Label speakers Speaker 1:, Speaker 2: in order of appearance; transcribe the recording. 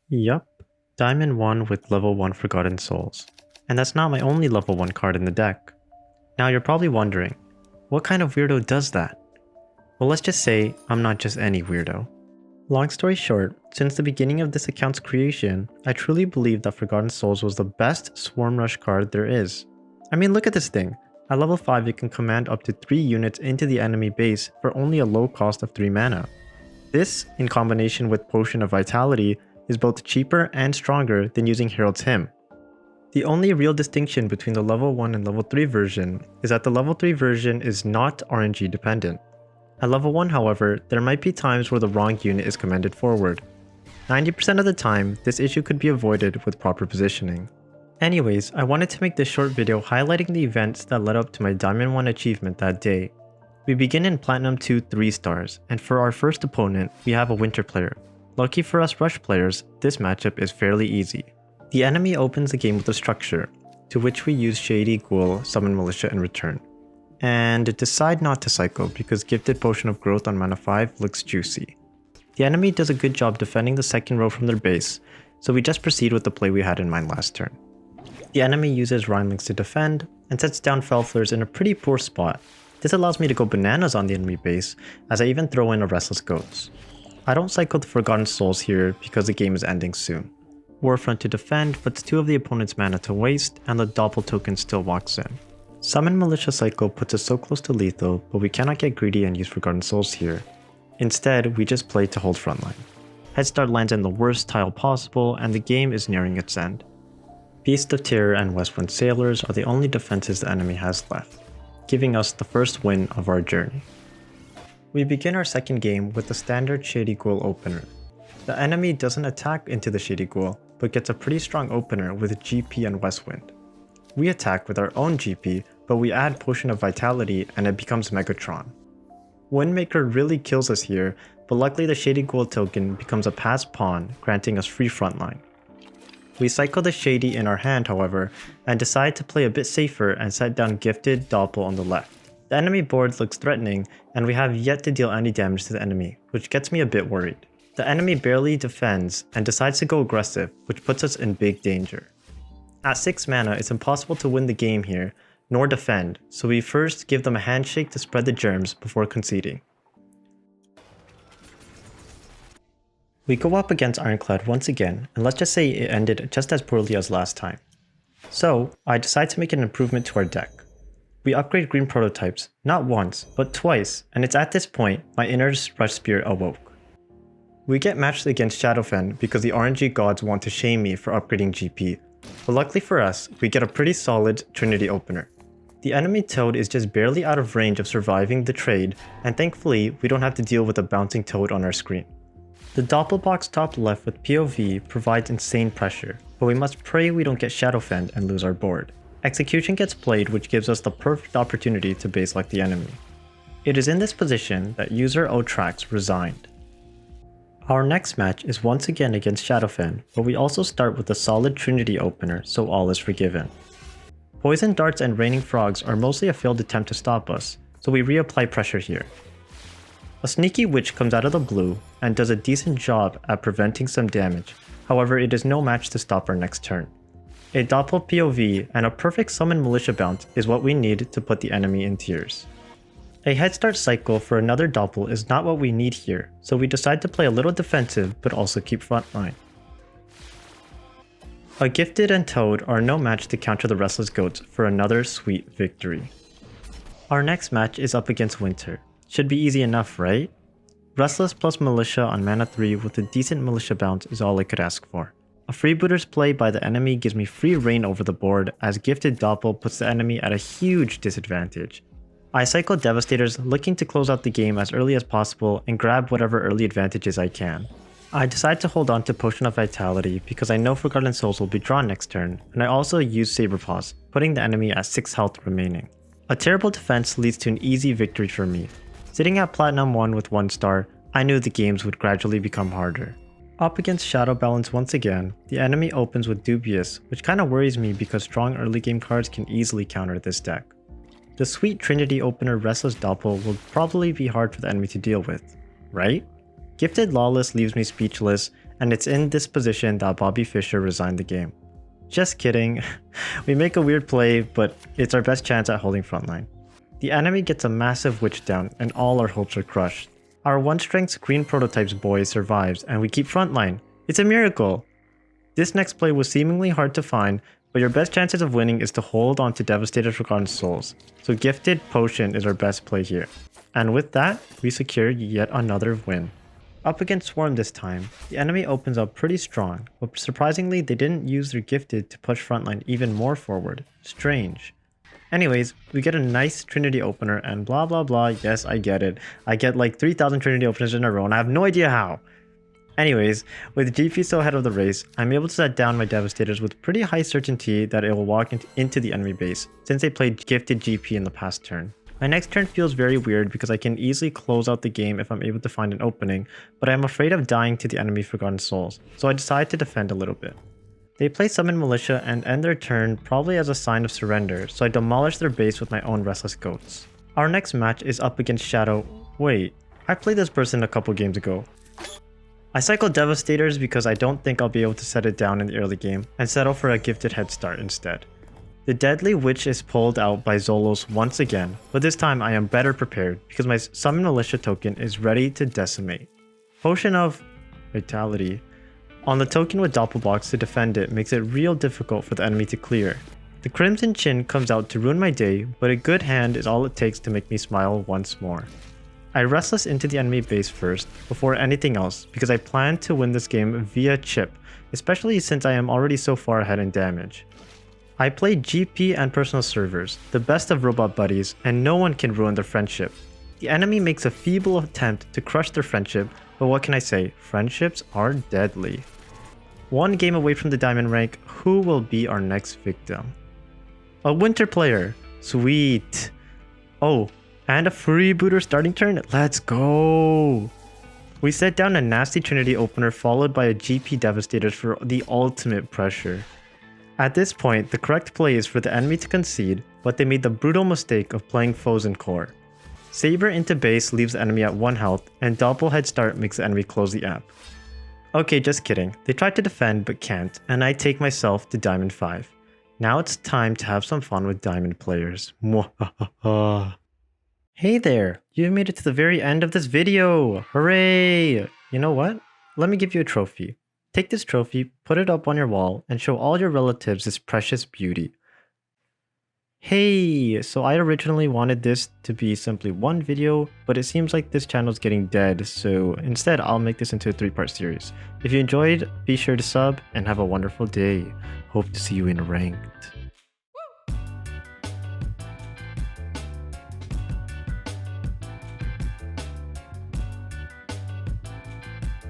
Speaker 1: Yup, Diamond 1 with level 1 Forgotten Souls. And that's not my only level 1 card in the deck. Now you're probably wondering, what kind of weirdo does that? Well, let's just say I'm not just any weirdo. Long story short, since the beginning of this account's creation, I truly believe that Forgotten Souls was the best Swarm Rush card there is. I mean, look at this thing. At level 5 you can command up to 3 units into the enemy base for only a low cost of 3 mana. This, in combination with Potion of Vitality, is both cheaper and stronger than using Herald's Hymn. The only real distinction between the level 1 and level 3 version is that the level 3 version is not RNG dependent. At level 1 however, there might be times where the wrong unit is commanded forward. 90% of the time, this issue could be avoided with proper positioning. Anyways, I wanted to make this short video highlighting the events that led up to my Diamond 1 achievement that day. We begin in Platinum 2 3 stars, and for our first opponent, we have a Winter player. Lucky for us Rush players, this matchup is fairly easy. The enemy opens the game with a structure, to which we use Shady Ghoul, Summon Militia in return. And decide not to cycle because Gifted Potion of Growth on mana 5 looks juicy. The enemy does a good job defending the second row from their base, so we just proceed with the play we had in mind last turn. The enemy uses Rhinelinks to defend, and sets down Felflers in a pretty poor spot. This allows me to go bananas on the enemy base, as I even throw in a Restless Goats. I don't cycle the Forgotten Souls here because the game is ending soon. Warfront to defend puts 2 of the opponent's mana to waste, and the Doppel token still walks in. Summon Militia cycle puts us so close to lethal, but we cannot get greedy and use Forgotten Souls here. Instead, we just play to hold frontline. Headstart lands in the worst tile possible, and the game is nearing its end. Beast of Terror and Westwind Sailors are the only defenses the enemy has left, giving us the first win of our journey. We begin our second game with the standard Shady Ghoul opener. The enemy doesn't attack into the Shady Ghoul, but gets a pretty strong opener with GP and Westwind. We attack with our own GP, but we add Potion of Vitality and it becomes Megatron. Windmaker really kills us here, but luckily the Shady Ghoul token becomes a pass pawn, granting us free frontline. We cycle the Shady in our hand however, and decide to play a bit safer and set down Gifted Doppel on the left. The enemy board looks threatening, and we have yet to deal any damage to the enemy, which gets me a bit worried. The enemy barely defends and decides to go aggressive, which puts us in big danger. At 6 mana, it's impossible to win the game here, nor defend, so we first give them a handshake to spread the germs before conceding. We go up against Ironclad once again, and let's just say it ended just as poorly as last time. So, I decide to make an improvement to our deck. We upgrade green prototypes, not once, but twice, and it's at this point my inner Rush Spirit awoke. We get matched against Shadowfen because the RNG gods want to shame me for upgrading GP, but luckily for us, we get a pretty solid Trinity opener. The enemy Toad is just barely out of range of surviving the trade, and thankfully we don't have to deal with a bouncing Toad on our screen. The Doppelbox top left with POV provides insane pressure, but we must pray we don't get Shadowfend and lose our board. Execution gets played, which gives us the perfect opportunity to base like the enemy. It is in this position that user Otrax resigned. Our next match is once again against Shadowfen, but we also start with a solid Trinity opener, so all is forgiven. Poison Darts and Raining Frogs are mostly a failed attempt to stop us, so we reapply pressure here. A Sneaky Witch comes out of the blue and does a decent job at preventing some damage, however it is no match to stop our next turn. A Doppel POV and a perfect Summon Militia bounce is what we need to put the enemy in tears. A Headstart cycle for another Doppel is not what we need here, so we decide to play a little defensive but also keep frontline. A Gifted and Toad are no match to counter the Restless Goats for another sweet victory. Our next match is up against Winter. Should be easy enough, right? Restless plus Militia on mana 3 with a decent Militia bounce is all I could ask for. A freebooter's play by the enemy gives me free reign over the board, as Gifted Doppel puts the enemy at a huge disadvantage. I cycle Devastators looking to close out the game as early as possible and grab whatever early advantages I can. I decide to hold on to Potion of Vitality because I know Forgotten Souls will be drawn next turn, and I also use Saber Paws, putting the enemy at 6 health remaining. A terrible defense leads to an easy victory for me. Sitting at Platinum 1 with 1 star, I knew the games would gradually become harder. Up against Shadow Balance once again, the enemy opens with Dubious, which kinda worries me because strong early game cards can easily counter this deck. The sweet Trinity opener Restless Doppel will probably be hard for the enemy to deal with, right? Gifted Lawless leaves me speechless, and it's in this position that Bobby Fischer resigned the game. Just kidding. We make a weird play, but it's our best chance at holding frontline. The enemy gets a massive witch down and all our hopes are crushed. Our 1-strength green prototypes boy survives and we keep frontline. It's a miracle! This next play was seemingly hard to find, but your best chances of winning is to hold on to Devastated Forgotten Souls, so Gifted Potion is our best play here. And with that, we secure yet another win. Up against Swarm this time, the enemy opens up pretty strong, but surprisingly they didn't use their Gifted to push frontline even more forward. Strange. Anyways, we get a nice Trinity opener and blah blah blah. Yes, I get it. I get like 3,000 Trinity openers in a row and I have no idea how. Anyways, with GP so ahead of the race, I'm able to set down my Devastators with pretty high certainty that it will walk into the enemy base, since they played Gifted GP in the past turn. My next turn feels very weird because I can easily close out the game if I'm able to find an opening, but I'm afraid of dying to the enemy Forgotten Souls, so I decide to defend a little bit. They play Summon Militia and end their turn probably as a sign of surrender, so I demolish their base with my own Restless Goats. Our next match is up against Shadow. Wait, I played this person a couple games ago. I cycle Devastators because I don't think I'll be able to set it down in the early game, and settle for a Gifted Head Start instead. The Deadly Witch is pulled out by Zolos once again, but this time I am better prepared because my Summon Militia token is ready to decimate. Potion of Vitality on the token with Doppelbox to defend it makes it real difficult for the enemy to clear. The Crimson Chin comes out to ruin my day, but a good hand is all it takes to make me smile once more. I Restless into the enemy base first, before anything else, because I plan to win this game via chip, especially since I am already so far ahead in damage. I play GP and personal servers, the best of robot buddies, and no one can ruin their friendship. The enemy makes a feeble attempt to crush their friendship, but what can I say, friendships are deadly. One game away from the diamond rank, who will be our next victim? A winter player, sweet. Oh, and a freebooter starting turn, let's go! We set down a nasty Trinity opener followed by a GP Devastators for the ultimate pressure. At this point, the correct play is for the enemy to concede, but they made the brutal mistake of playing foes in core. Saber into base leaves the enemy at 1 health, and double head start makes the enemy close the app. Okay, just kidding. They tried to defend but can't, and I take myself to Diamond 5. Now it's time to have some fun with Diamond players. Mwahaha. Hey there, you've made it to the very end of this video! Hooray! You know what? Let me give you a trophy. Take this trophy, put it up on your wall, and show all your relatives this precious beauty. Hey, so I originally wanted this to be simply one video, but it seems like this channel is getting dead, so instead I'll make this into a 3-part series. If you enjoyed, be sure to sub, and have a wonderful day. Hope to see you in ranked.